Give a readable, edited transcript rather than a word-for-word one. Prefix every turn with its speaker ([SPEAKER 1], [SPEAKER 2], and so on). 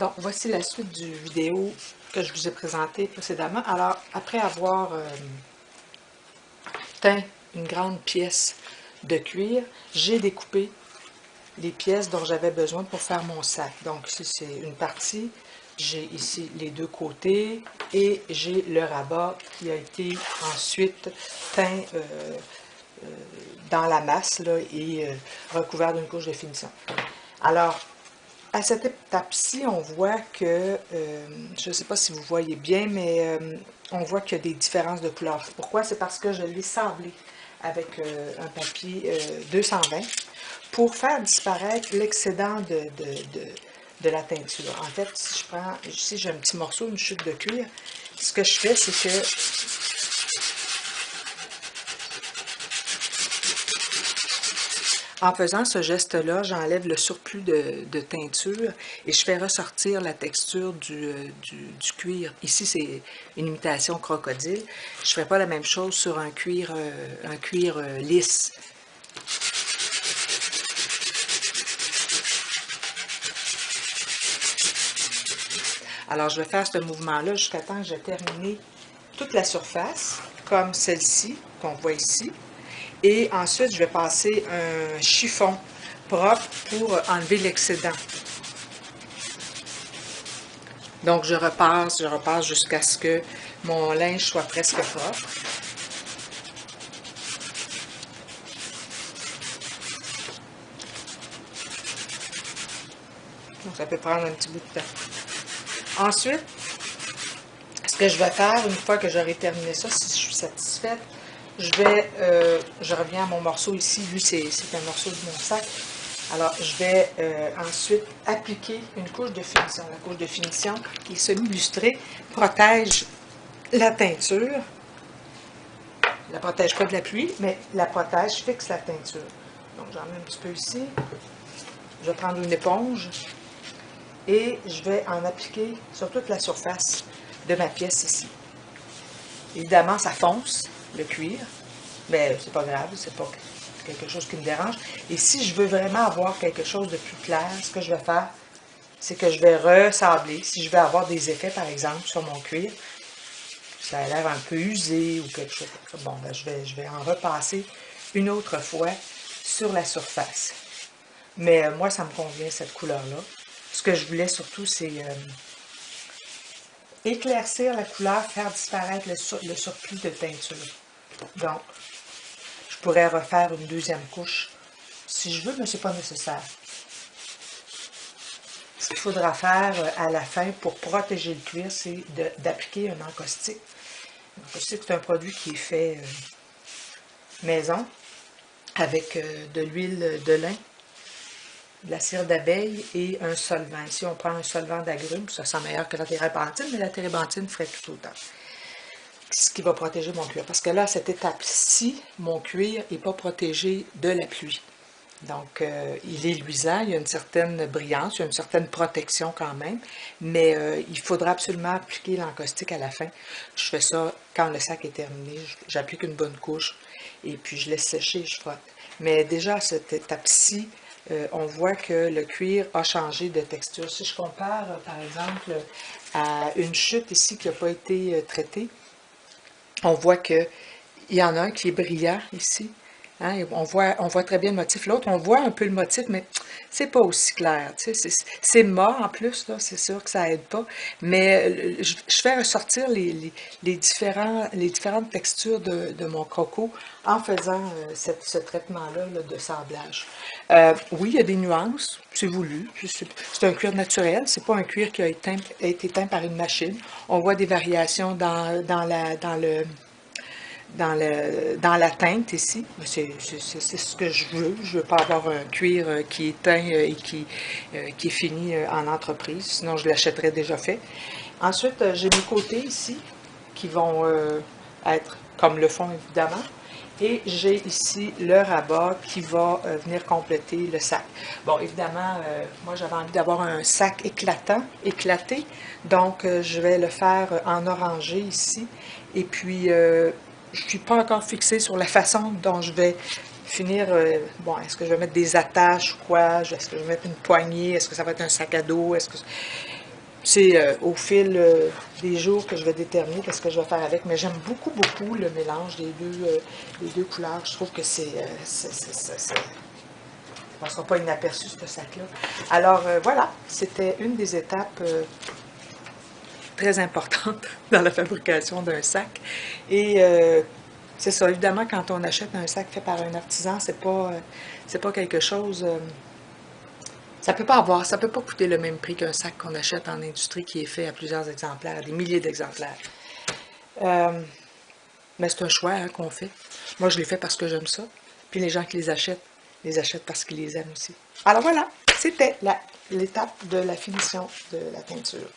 [SPEAKER 1] Donc, voici la suite du vidéo que je vous ai présenté précédemment. Alors, après avoir teint une grande pièce de cuir, j'ai découpé les pièces dont j'avais besoin pour faire mon sac. Donc, ici, c'est une partie. J'ai ici les deux côtés et j'ai le rabat qui a été ensuite teint dans la masse là, et recouvert d'une couche de finition. Alors, à cette étape-ci, on voit que, je ne sais pas si vous voyez bien, mais on voit qu'il y a des différences de couleurs. Pourquoi? C'est parce que je l'ai sablé avec un papier 220 pour faire disparaître l'excédent de la teinture. En fait, si je prends, ici j'ai un petit morceau, une chute de cuir, ce que je fais, c'est que en faisant ce geste-là, j'enlève le surplus de teinture et je fais ressortir la texture du cuir. Ici, c'est une imitation crocodile. Je ne ferai pas la même chose sur un cuir lisse. Alors, je vais faire ce mouvement-là jusqu'à temps que j'ai terminé toute la surface, comme celle-ci, qu'on voit ici. Et ensuite, je vais passer un chiffon propre pour enlever l'excédent. Donc, je repasse jusqu'à ce que mon linge soit presque propre. Donc, ça peut prendre un petit bout de temps. Ensuite, ce que je vais faire, une fois que j'aurai terminé ça, si je suis satisfaite, je reviens à mon morceau ici. Lui, c'est un morceau de mon sac. Alors, je vais ensuite appliquer une couche de finition. La couche de finition qui est semi-lustrée protège la teinture. La protège pas de la pluie, mais la protège, fixe la teinture. Donc, j'en mets un petit peu ici. Je vais prendre une éponge et je vais en appliquer sur toute la surface de ma pièce ici. Évidemment, ça fonce, le cuir, mais c'est pas grave, c'est pas quelque chose qui me dérange. Et si je veux vraiment avoir quelque chose de plus clair, ce que je vais faire, c'est que je vais ressabler. Si je veux avoir des effets, par exemple, sur mon cuir, ça a l'air un peu usé ou quelque chose. Bon, ben, je vais en repasser une autre fois sur la surface. Mais moi, ça me convient, cette couleur-là. Ce que je voulais surtout, c'est éclaircir la couleur, faire disparaître le surplus de teinture. Donc, je pourrais refaire une deuxième couche si je veux, mais ce n'est pas nécessaire. Ce qu'il faudra faire à la fin pour protéger le cuir, c'est d'appliquer un encaustique. L'encaustique, c'est un produit qui est fait maison avec de l'huile de lin, de la cire d'abeille et un solvant. Ici, on prend un solvant d'agrumes, ça sent meilleur que la térébenthine, mais la térébenthine ferait tout autant. Ce qui va protéger mon cuir. Parce que là, à cette étape-ci, mon cuir n'est pas protégé de la pluie. Donc, il est luisant, il y a une certaine brillance, il y a une certaine protection quand même, mais il faudra absolument appliquer l'encaustique à la fin. Je fais ça quand le sac est terminé, j'applique une bonne couche et puis je laisse sécher, je frotte. Mais déjà, à cette étape-ci, on voit que le cuir a changé de texture. Si je compare, par exemple, à une chute ici qui n'a pas été traitée, on voit qu'il y en a un qui est brillant ici. Hein, on voit très bien le motif. L'autre, on voit un peu le motif, mais c'est pas aussi clair. C'est mat en plus, là, c'est sûr que ça aide pas. Mais je fais ressortir les différentes textures de mon croco en faisant ce traitement-là là, de sablage. Oui, il y a des nuances, c'est voulu. C'est un cuir naturel, c'est pas un cuir qui a été teint par une machine. On voit des variations dans la teinte ici. C'est ce que je veux. Je ne veux pas avoir un cuir qui est teint et qui est fini en entreprise, sinon je l'achèterais déjà fait. Ensuite, j'ai mes côtés ici qui vont être comme le fond évidemment. Et j'ai ici le rabat qui va venir compléter le sac. Bon, évidemment, moi j'avais envie d'avoir un sac éclaté. Donc je vais le faire en orangé ici. Et puis, je ne suis pas encore fixée sur la façon dont je vais finir. Bon, est-ce que je vais mettre des attaches ou quoi? Est-ce que je vais mettre une poignée? Est-ce que ça va être un sac à dos? C'est au fil des jours que je vais déterminer ce que je vais faire avec, mais j'aime beaucoup, beaucoup le mélange des deux couleurs. Je trouve que ça ne passera pas inaperçu, ce sac-là. Alors, voilà, c'était une des étapes très importantes dans la fabrication d'un sac. Et c'est ça, évidemment, quand on achète un sac fait par un artisan, c'est pas quelque chose... ça peut pas coûter le même prix qu'un sac qu'on achète en industrie qui est fait à plusieurs exemplaires, des milliers d'exemplaires. Mais c'est un choix hein, qu'on fait. Moi, je les fais parce que j'aime ça. Puis les gens qui les achètent parce qu'ils les aiment aussi. Alors voilà, c'était l'étape de la finition de la teinture.